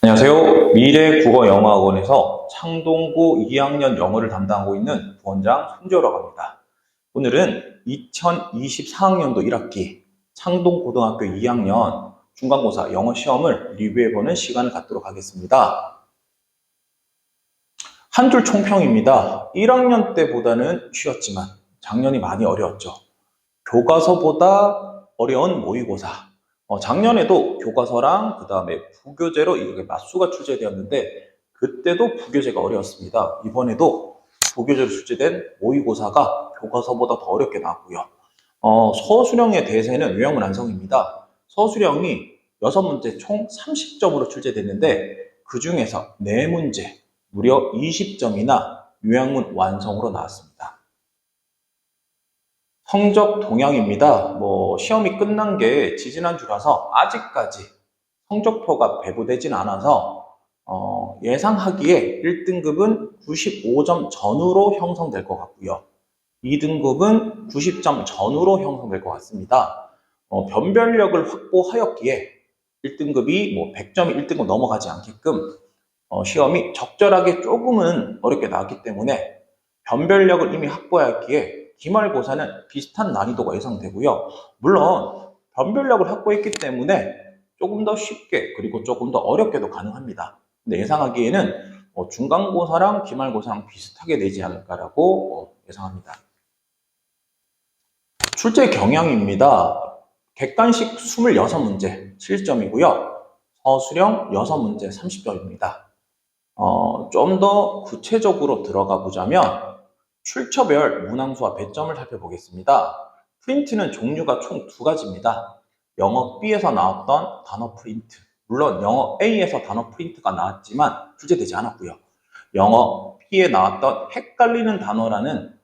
안녕하세요. 미래국어영어학원에서 창동고 2학년 영어를 담당하고 있는 부원장 손지호라고 합니다. 오늘은 2024학년도 1학기 창동고등학교 2학년 중간고사 영어 시험을 리뷰해보는 시간을 갖도록 하겠습니다. 한 줄 총평입니다. 1학년 때보다는 쉬웠지만 작년이 많이 어려웠죠. 교과서보다 어려운 모의고사. 작년에도 교과서랑 그 다음에 부교재로 이렇게 맞수가 출제되었는데 그때도 부교재가 어려웠습니다. 이번에도 부교재로 출제된 모의고사가 교과서보다 더 어렵게 나왔고요. 서술형의 대세는 요양문 완성입니다. 서술형이 6문제 총 30점으로 출제됐는데 그 중에서 4문제 무려 20점이나 요양문 완성으로 나왔습니다. 성적 동향입니다. 시험이 끝난 게 지지난주라서 아직까지 성적표가 배부되진 않아서 예상하기에 1등급은 95점 전후로 형성될 것 같고요. 2등급은 90점 전후로 형성될 것 같습니다. 변별력을 확보하였기에 1등급이 100점이 1등급 넘어가지 않게끔 시험이 적절하게 조금은 어렵게 나왔기 때문에 변별력을 이미 확보하였기에 기말고사는 비슷한 난이도가 예상되고요. 물론 변별력을 확보했기 때문에 조금 더 쉽게 그리고 조금 더 어렵게도 가능합니다. 근데 예상하기에는 중간고사랑 기말고사랑 비슷하게 되지 않을까라고 예상합니다. 출제 경향입니다. 객관식 26문제 7점이고요. 서술형 6문제 30점입니다. 좀 더 구체적으로 들어가 보자면 출처별 문항수와 배점을 살펴보겠습니다. 프린트는 종류가 총 2가지입니다. 영어 B에서 나왔던 단어 프린트, 물론 영어 A에서 단어 프린트가 나왔지만 출제되지 않았고요. 영어 B에 나왔던 헷갈리는 단어라는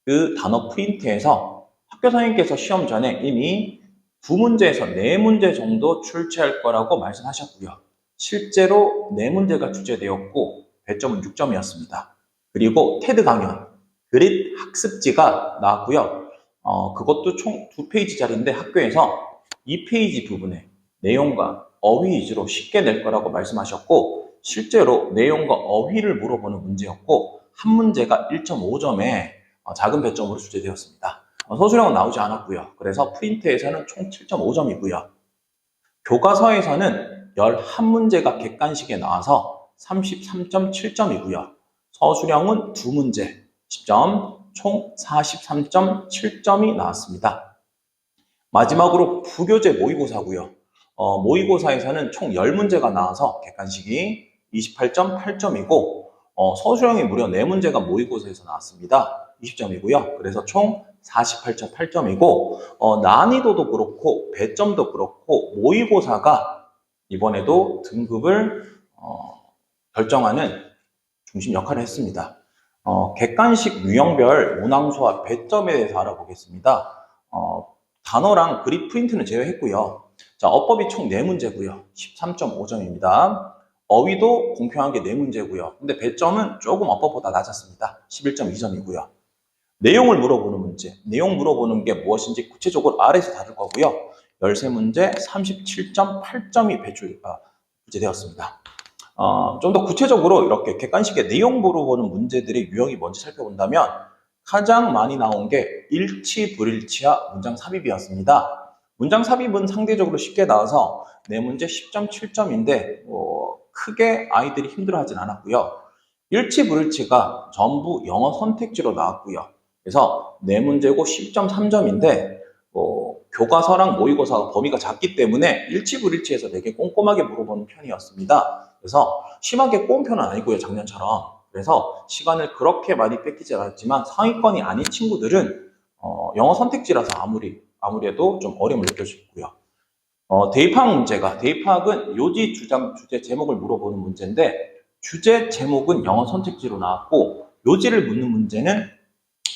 그 단어 프린트에서 학교 선생님께서 시험 전에 이미 2문제에서 4문제 정도 출제할 거라고 말씀하셨고요. 실제로 4문제가 출제되었고 배점은 6점이었습니다. 그리고 테드 강연, 그릿 학습지가 나왔고요. 그것도 총 2페이지짜리인데 학교에서 2페이지 부분에 내용과 어휘 위주로 쉽게 낼 거라고 말씀하셨고 실제로 내용과 어휘를 물어보는 문제였고 한 문제가 1.5점에 작은 배점으로 출제되었습니다. 서술형은 나오지 않았고요. 그래서 프린트에서는 총 7.5점이고요. 교과서에서는 11문제가 객관식에 나와서 33.7점이고요. 서술형은 2문제 10점, 총 43.7점이 나왔습니다. 마지막으로 부교재 모의고사고요. 모의고사에서는 총 10문제가 나와서 객관식이 28.8점이고 서술형이 무려 4문제가 모의고사에서 나왔습니다. 20점이고요. 그래서 총 48.8점이고 난이도도 그렇고 배점도 그렇고 모의고사가 이번에도 등급을 결정하는 중심 역할을 했습니다. 객관식 유형별 문항수와 배점에 대해서 알아보겠습니다. 단어랑 그립 프린트는 제외했고요. 자, 어법이 총 4문제고요. 13.5점입니다. 어휘도 공평하게 4문제고요. 근데 배점은 조금 어법보다 낮았습니다. 11.2점이고요. 내용을 물어보는 문제, 내용 물어보는 게 무엇인지 구체적으로 아래에서 다룰 거고요. 13문제 37.8점이 출제되었습니다. 좀 더 구체적으로 이렇게 객관식의 내용 물어보는 문제들의 유형이 뭔지 살펴본다면 가장 많이 나온 게 일치, 불일치와 문장 삽입이었습니다. 문장 삽입은 상대적으로 쉽게 나와서 4문제 10.7점인데 크게 아이들이 힘들어하진 않았고요. 일치, 불일치가 전부 영어 선택지로 나왔고요. 그래서 4문제고 10.3점인데 교과서랑 모의고사가 범위가 작기 때문에 일치, 불일치에서 되게 꼼꼼하게 물어보는 편이었습니다. 그래서 심하게 꼬은 편은 아니고요, 작년처럼. 그래서 시간을 그렇게 많이 뺏기지 않았지만 상위권이 아닌 친구들은 영어 선택지라서 아무래도 좀 어려움을 느낄 수 있고요. 대입학 문제가, 대입학은 요지, 주장, 주제, 제목을 물어보는 문제인데 주제, 제목은 영어 선택지로 나왔고 요지를 묻는 문제는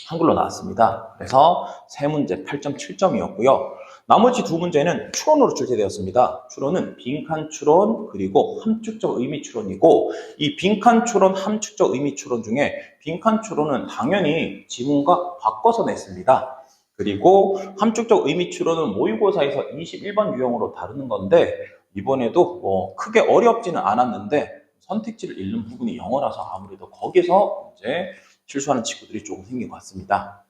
한글로 나왔습니다. 그래서 3문제 8.7점이었고요. 나머지 2문제는 추론으로 출제되었습니다. 추론은 빈칸 추론 그리고 함축적 의미 추론이고 이 빈칸 추론, 함축적 의미 추론 중에 빈칸 추론은 당연히 지문과 바꿔서 냈습니다. 그리고 함축적 의미 추론은 모의고사에서 21번 유형으로 다루는 건데 이번에도 뭐 크게 어렵지는 않았는데 선택지를 잃는 부분이 영어라서 아무래도 거기서 이제 실수하는 친구들이 조금 생긴 것 같습니다.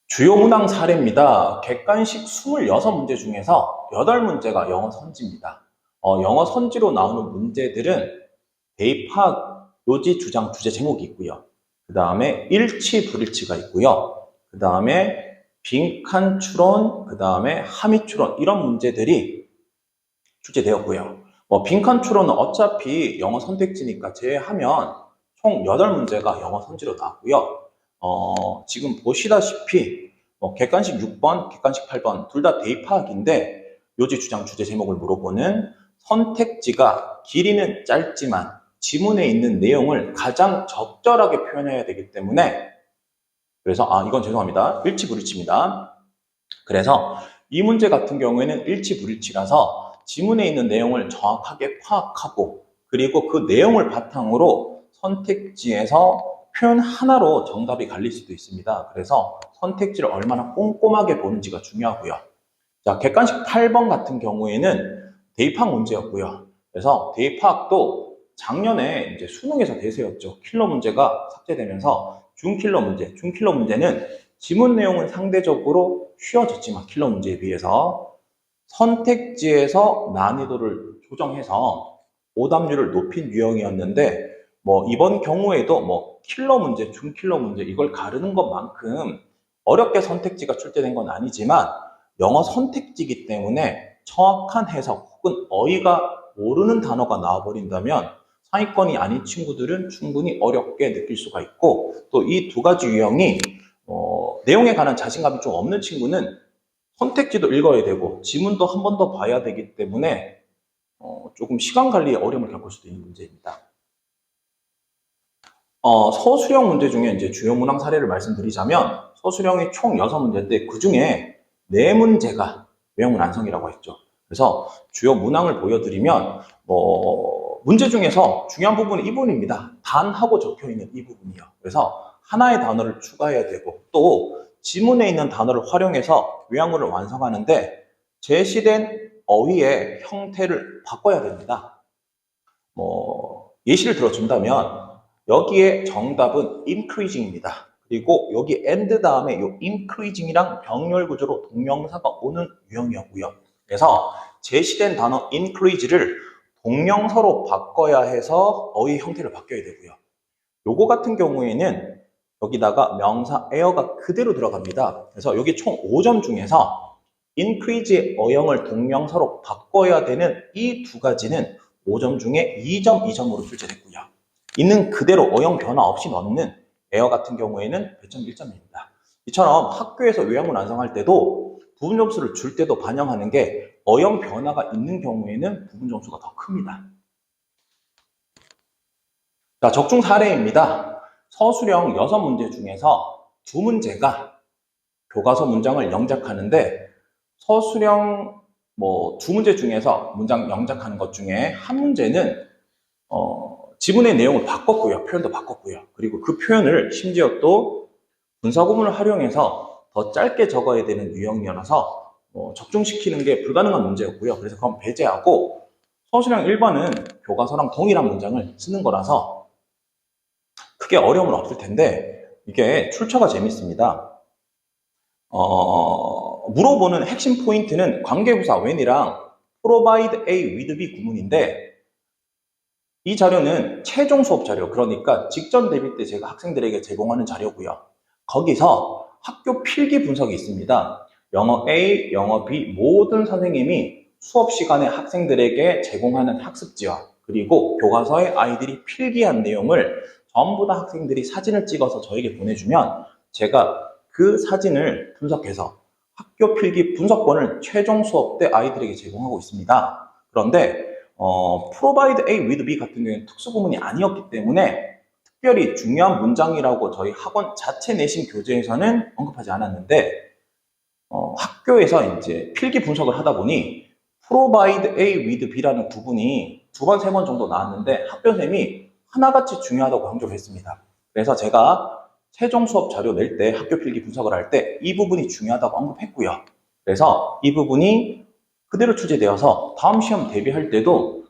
주요 문항 사례입니다. 객관식 26문제 중에서 8문제가 영어 선지입니다. 영어 선지로 나오는 문제들은 대입, 파악, 요지, 주장, 주제 제목이 있고요. 그 다음에 일치, 불일치가 있고요. 그 다음에 빈칸 추론, 그 다음에 함의 추론 이런 문제들이 출제되었고요. 빈칸 추론은 어차피 영어 선택지니까 제외하면 총 8문제가 영어 선지로 나왔고요. 지금 보시다시피 객관식 6번, 객관식 8번 둘 다 대입 파악인데 요지, 주장, 주제 제목을 물어보는 선택지가 길이는 짧지만 지문에 있는 내용을 가장 적절하게 표현해야 되기 때문에 그래서 이건 죄송합니다. 일치불일치입니다. 그래서 이 문제 같은 경우에는 일치불일치라서 지문에 있는 내용을 정확하게 파악하고 그리고 그 내용을 바탕으로 선택지에서 표현 하나로 정답이 갈릴 수도 있습니다. 그래서 선택지를 얼마나 꼼꼼하게 보는지가 중요하고요. 자, 객관식 8번 같은 경우에는 대입학 문제였고요. 그래서 대입학도 작년에 이제 수능에서 대세였죠. 킬러 문제가 삭제되면서 준킬러 문제, 준킬러 문제는 지문 내용은 상대적으로 쉬워졌지만 킬러 문제에 비해서 선택지에서 난이도를 조정해서 오답률을 높인 유형이었는데 이번 경우에도 킬러 문제, 준킬러 문제 이걸 가르는 것만큼 어렵게 선택지가 출제된 건 아니지만 영어 선택지이기 때문에 정확한 해석 혹은 어휘가 모르는 단어가 나와버린다면 상위권이 아닌 친구들은 충분히 어렵게 느낄 수가 있고 또 이 두 가지 유형이 내용에 관한 자신감이 좀 없는 친구는 선택지도 읽어야 되고 지문도 한 번 더 봐야 되기 때문에 조금 시간 관리에 어려움을 겪을 수도 있는 문제입니다. 서술형 문제 중에 이제 주요 문항 사례를 말씀드리자면 서술형이 총 6문제인데 그 중에 4문제가 외형문 완성이라고 했죠. 그래서 주요 문항을 보여드리면 문제 중에서 중요한 부분은 이 부분입니다. 단 하고 적혀있는 이 부분이요. 그래서 하나의 단어를 추가해야 되고 또 지문에 있는 단어를 활용해서 외형문을 완성하는데 제시된 어휘의 형태를 바꿔야 됩니다. 예시를 들어준다면 여기에 정답은 increasing입니다. 그리고 여기 and 다음에 이 increasing이랑 병렬 구조로 동명사가 오는 유형이었고요. 그래서 제시된 단어 increase를 동명사로 바꿔야 해서 어휘 형태를 바뀌어야 되고요. 요거 같은 경우에는 여기다가 명사 are가 그대로 들어갑니다. 그래서 여기 총 5점 중에서 increase의 어형을 동명사로 바꿔야 되는 이 두 가지는 5점 중에 2점, 2점으로 출제됐고요. 있는 그대로 어형 변화 없이 넣는 에어 같은 경우에는 배점 1점입니다. 이처럼 학교에서 외형문 완성할 때도 부분 점수를 줄 때도 반영하는 게 어형 변화가 있는 경우에는 부분 점수가 더 큽니다. 자, 적중 사례입니다. 서술형 6문제 중에서 2문제가 교과서 문장을 영작하는데 서술형 2문제 중에서 문장 영작하는 것 중에 한 문제는 지문의 내용을 바꿨고요. 표현도 바꿨고요. 그리고 그 표현을 심지어 또 분사구문을 활용해서 더 짧게 적어야 되는 유형이라서 적중시키는 게 불가능한 문제였고요. 그래서 그건 배제하고 서술형 1번은 교과서랑 동일한 문장을 쓰는 거라서 크게 어려움은 없을 텐데 이게 출처가 재밌습니다. 물어보는 핵심 포인트는 관계부사 when이랑 provide A with B 구문인데 이 자료는 최종 수업 자료, 그러니까 직전 대비 때 제가 학생들에게 제공하는 자료고요. 거기서 학교 필기 분석이 있습니다. 영어 A, 영어 B 모든 선생님이 수업 시간에 학생들에게 제공하는 학습지와 그리고 교과서에 아이들이 필기한 내용을 전부 다 학생들이 사진을 찍어서 저에게 보내주면 제가 그 사진을 분석해서 학교 필기 분석본을 최종 수업 때 아이들에게 제공하고 있습니다. 그런데 provide A with B 같은 경우에는 특수구문이 아니었기 때문에 특별히 중요한 문장이라고 저희 학원 자체 내신 교재에서는 언급하지 않았는데 학교에서 이제 필기 분석을 하다 보니 provide A with B라는 구분이 2번, 3번 정도 나왔는데 학교 선생님이 하나같이 중요하다고 강조를 했습니다. 그래서 제가 최종 수업 자료 낼 때 학교 필기 분석을 할 때 이 부분이 중요하다고 언급했고요. 그래서 이 부분이 그대로 출제되어서 다음 시험 대비할 때도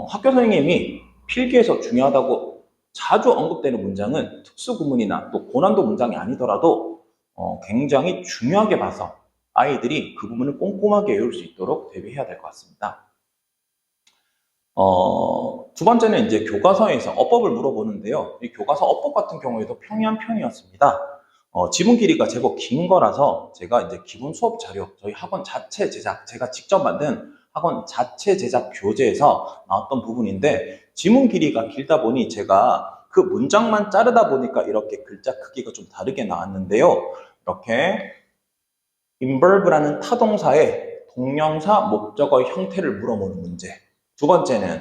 학교 선생님이 필기에서 중요하다고 자주 언급되는 문장은 특수구문이나 또 고난도 문장이 아니더라도 굉장히 중요하게 봐서 아이들이 그 부분을 꼼꼼하게 외울 수 있도록 대비해야 될 것 같습니다. 두 번째는 이제 교과서에서 어법을 물어보는데요. 이 교과서 어법 같은 경우에도 평이한 편이었습니다. 지문 길이가 제법 긴 거라서 제가 이제 기본 수업 자료, 저희 학원 자체 제작, 제가 직접 만든 학원 자체 제작 교재에서 나왔던 부분인데 지문 길이가 길다 보니 제가 그 문장만 자르다 보니까 이렇게 글자 크기가 좀 다르게 나왔는데요. 이렇게 involve라는 타동사의 동명사 목적어 형태를 물어보는 문제. 두 번째는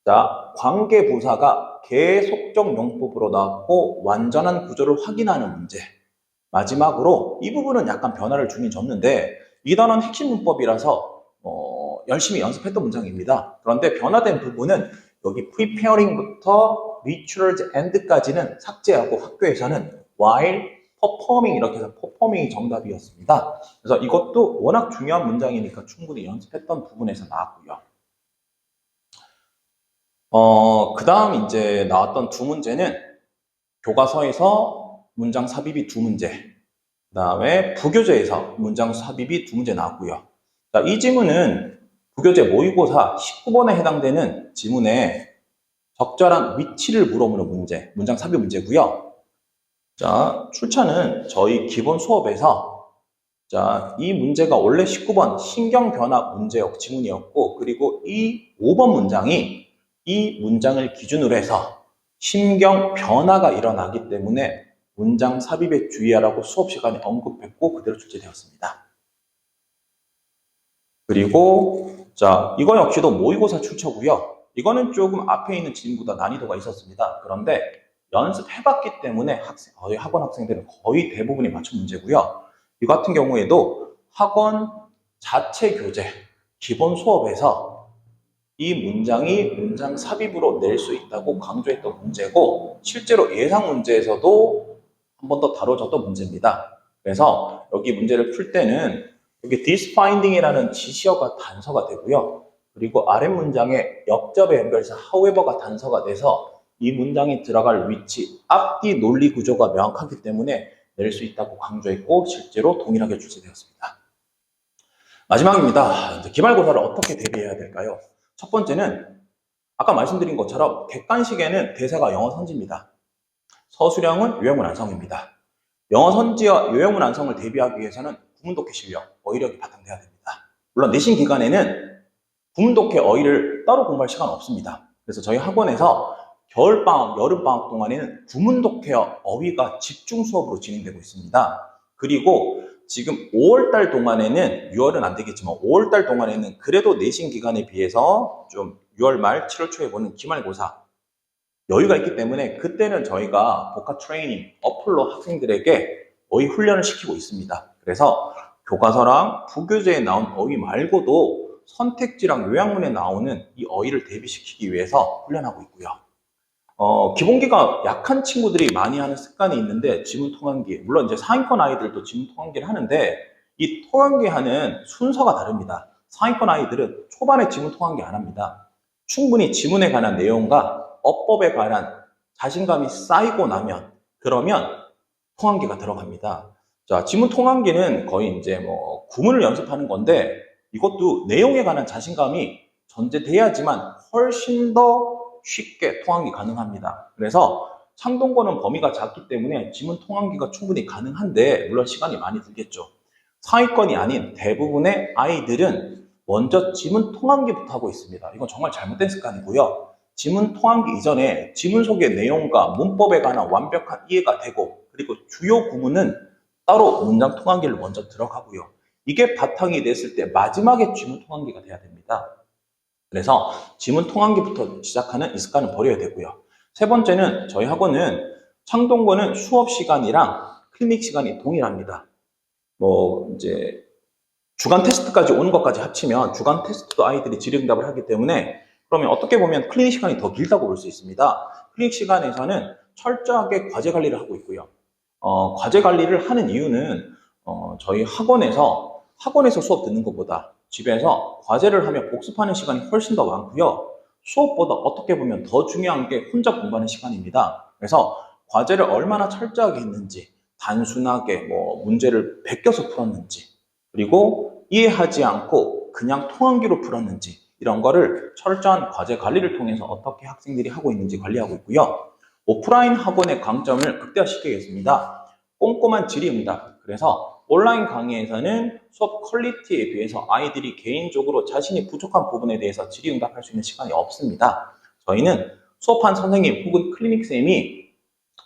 자, 관계부사가 계속적 용법으로 나왔고 완전한 구조를 확인하는 문제. 마지막으로 이 부분은 약간 변화를 주긴 줬는데 이 단어는 핵심 문법이라서 열심히 연습했던 문장입니다. 그런데 변화된 부분은 여기 preparing부터 returns and까지는 삭제하고 학교에서는 while performing 이렇게 해서 performing이 정답이었습니다. 그래서 이것도 워낙 중요한 문장이니까 충분히 연습했던 부분에서 나왔고요. 그 다음 이제 나왔던 두 문제는 교과서에서 문장 삽입이 두 문제, 그 다음에 부교재에서 문장 삽입이 두 문제 나왔고요. 자, 이 지문은 부교재 모의고사 19번에 해당되는 지문에 적절한 위치를 물어보는 문제, 문장 삽입 문제고요. 자, 출처는 저희 기본 수업에서 자, 이 문제가 원래 19번 신경변화 문제역 지문이었고 그리고 이 5번 문장이 이 문장을 기준으로 해서 심경 변화가 일어나기 때문에 문장 삽입에 주의하라고 수업 시간에 언급했고 그대로 출제되었습니다. 그리고 자, 이거 역시도 모의고사 출처고요. 이거는 조금 앞에 있는 질문보다 난이도가 있었습니다. 그런데 연습해봤기 때문에 저희 학원 학생들은 거의 대부분이 맞춘 문제고요. 이 같은 경우에도 학원 자체 교재 기본 수업에서 이 문장이 문장 삽입으로 낼 수 있다고 강조했던 문제고 실제로 예상 문제에서도 한 번 더 다뤄졌던 문제입니다. 그래서 여기 문제를 풀 때는 여기 this finding이라는 지시어가 단서가 되고요. 그리고 아랫 문장에 역접에 연결해서 however가 단서가 돼서 이 문장이 들어갈 위치, 앞뒤 논리 구조가 명확하기 때문에 낼 수 있다고 강조했고 실제로 동일하게 출제되었습니다. 마지막입니다. 이제 기말고사를 어떻게 대비해야 될까요? 첫 번째는 아까 말씀드린 것처럼 객관식에는 대사가 영어 선지입니다. 서술형은 요형문 완성입니다. 영어 선지와 요형문 완성을 대비하기 위해서는 구문독해 실력, 어휘력이 바탕돼야 됩니다. 물론 내신 기간에는 구문독해 어휘를 따로 공부할 시간은 없습니다. 그래서 저희 학원에서 겨울방학, 여름방학 동안에는 구문독해 어휘가 집중 수업으로 진행되고 있습니다. 그리고 지금 5월달 동안에는 6월은 안 되겠지만 5월달 동안에는 그래도 내신 기간에 비해서 좀 6월 말 7월 초에 보는 기말고사 여유가 있기 때문에 그때는 저희가 복합 트레이닝 어플로 학생들에게 어휘 훈련을 시키고 있습니다. 그래서 교과서랑 부교재에 나온 어휘 말고도 선택지랑 요약문에 나오는 이 어휘를 대비시키기 위해서 훈련하고 있고요. 기본기가 약한 친구들이 많이 하는 습관이 있는데 지문 통한기, 물론 이제 상위권 아이들도 지문 통한기를 하는데 이 통한기 하는 순서가 다릅니다. 상위권 아이들은 초반에 지문 통한기 안 합니다. 충분히 지문에 관한 내용과 어법에 관한 자신감이 쌓이고 나면 그러면 통한기가 들어갑니다. 자, 지문 통한기는 거의 이제 뭐 구문을 연습하는 건데 이것도 내용에 관한 자신감이 전제돼야지만 훨씬 더 쉽게 통한기 가능합니다. 그래서 창동권은 범위가 작기 때문에 지문 통한기가 충분히 가능한데 물론 시간이 많이 들겠죠. 상위권이 아닌 대부분의 아이들은 먼저 지문 통한기부터 하고 있습니다. 이건 정말 잘못된 습관이고요. 지문 통한기 이전에 지문 속의 내용과 문법에 관한 완벽한 이해가 되고 그리고 주요 구문은 따로 문장 통한기를 먼저 들어가고요. 이게 바탕이 됐을 때 마지막에 지문 통한기가 돼야 됩니다. 그래서 지문 통한기부터 시작하는 이 습관을 버려야 되고요. 세 번째는 저희 학원은 창동권은 수업 시간이랑 클리닉 시간이 동일합니다. 뭐 이제 주간 테스트까지 오는 것까지 합치면 주간 테스트도 아이들이 질의응답을 하기 때문에 그러면 어떻게 보면 클리닉 시간이 더 길다고 볼 수 있습니다. 클리닉 시간에서는 철저하게 과제 관리를 하고 있고요. 과제 관리를 하는 이유는 저희 학원에서 수업 듣는 것보다 집에서 과제를 하며 복습하는 시간이 훨씬 더 많고요. 수업보다 어떻게 보면 더 중요한 게 혼자 공부하는 시간입니다. 그래서 과제를 얼마나 철저하게 했는지, 단순하게 문제를 베껴서 풀었는지, 그리고 이해하지 않고 그냥 통한기로 풀었는지, 이런 거를 철저한 과제 관리를 통해서 어떻게 학생들이 하고 있는지 관리하고 있고요. 오프라인 학원의 강점을 극대화시키겠습니다. 꼼꼼한 질의응답. 그래서 온라인 강의에서는 수업 퀄리티에 비해서 아이들이 개인적으로 자신이 부족한 부분에 대해서 질의응답할 수 있는 시간이 없습니다. 저희는 수업한 선생님 혹은 클리닉쌤이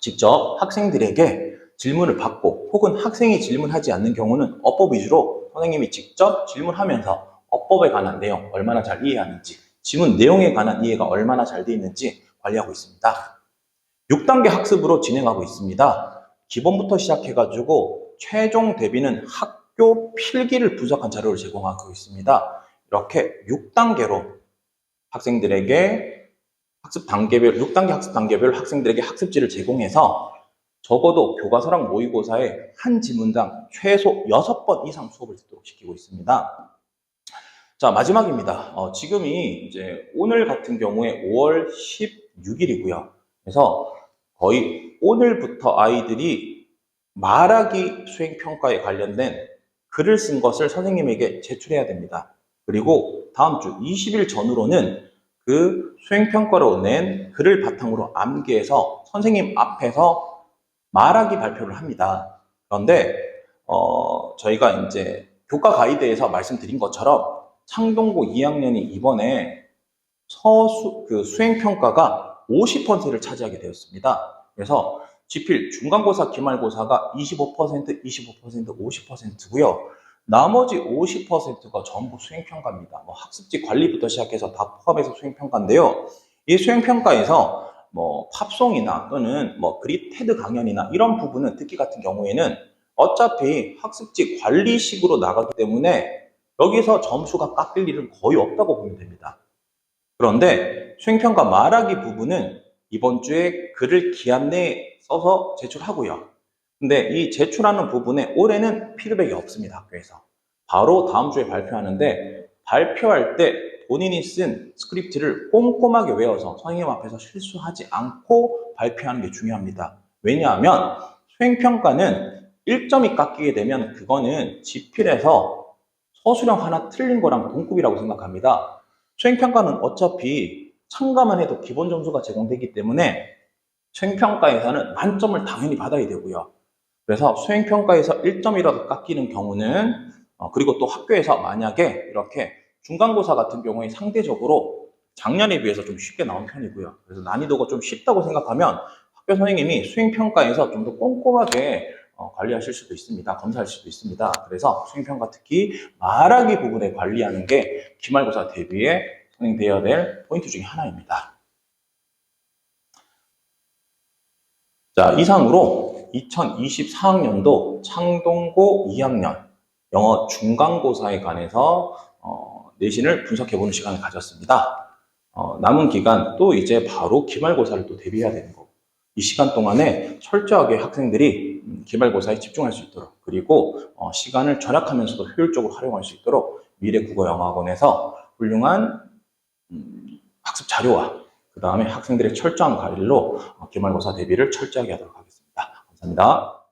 직접 학생들에게 질문을 받고 혹은 학생이 질문하지 않는 경우는 어법 위주로 선생님이 직접 질문하면서 어법에 관한 내용 얼마나 잘 이해하는지, 지문 내용에 관한 이해가 얼마나 잘 되어 있는지 관리하고 있습니다. 6단계 학습으로 진행하고 있습니다. 기본부터 시작해가지고 최종 대비는 학교 필기를 분석한 자료를 제공하고 있습니다. 이렇게 6단계로 학생들에게 학습 단계별, 6단계 학습 단계별 학생들에게 학습지를 제공해서 적어도 교과서랑 모의고사에 한 지문당 최소 6번 이상 수업을 듣도록 시키고 있습니다. 자, 마지막입니다. 지금이 이제 오늘 같은 경우에 5월 16일이고요. 그래서 거의 오늘부터 아이들이 말하기 수행평가에 관련된 글을 쓴 것을 선생님에게 제출해야 됩니다. 그리고 다음 주 20일 전후로는 그 수행평가로 낸 글을 바탕으로 암기해서 선생님 앞에서 말하기 발표를 합니다. 그런데 저희가 이제 교과 가이드에서 말씀드린 것처럼 창동고 2학년이 이번에 수행평가가 50%를 차지하게 되었습니다. 그래서 지필 중간고사, 기말고사가 25%, 50%고요. 나머지 50%가 전부 수행평가입니다. 학습지 관리부터 시작해서 다 포함해서 수행평가인데요. 이 수행평가에서 팝송이나 또는 그리테드 강연이나 이런 부분은 듣기 같은 경우에는 어차피 학습지 관리식으로 나가기 때문에 여기서 점수가 깎일 일은 거의 없다고 보면 됩니다. 그런데 수행평가 말하기 부분은 이번 주에 글을 기한 내에 써서 제출하고요. 근데 이 제출하는 부분에 올해는 피드백이 없습니다, 학교에서. 바로 다음 주에 발표하는데 발표할 때 본인이 쓴 스크립트를 꼼꼼하게 외워서 선생님 앞에서 실수하지 않고 발표하는 게 중요합니다. 왜냐하면 수행평가는 1점이 깎이게 되면 그거는 지필에서 서술형 하나 틀린 거랑 동급이라고 생각합니다. 수행평가는 어차피 참가만 해도 기본 점수가 제공되기 때문에 수행평가에서는 만점을 당연히 받아야 되고요. 그래서 수행평가에서 1점이라도 깎이는 경우는 그리고 또 학교에서 만약에 이렇게 중간고사 같은 경우에 상대적으로 작년에 비해서 좀 쉽게 나온 편이고요. 그래서 난이도가 좀 쉽다고 생각하면 학교 선생님이 수행평가에서 좀 더 꼼꼼하게 관리하실 수도 있습니다. 검사할 수도 있습니다. 그래서 수행평가 특히 말하기 부분에 관리하는 게 기말고사 대비에 진행되어야 될 포인트 중에 하나입니다. 자, 이상으로 2024학년도 창동고 2학년 영어 중간고사에 관해서 내신을 분석해보는 시간을 가졌습니다. 남은 기간 또 이제 바로 기말고사를 또 대비해야 되는 거고 이 시간 동안에 철저하게 학생들이 기말고사에 집중할 수 있도록 그리고 시간을 절약하면서도 효율적으로 활용할 수 있도록 미래국어영어학원에서 훌륭한 학습 자료와 그 다음에 학생들의 철저한 관리로 기말고사 대비를 철저하게 하도록 하겠습니다. 감사합니다.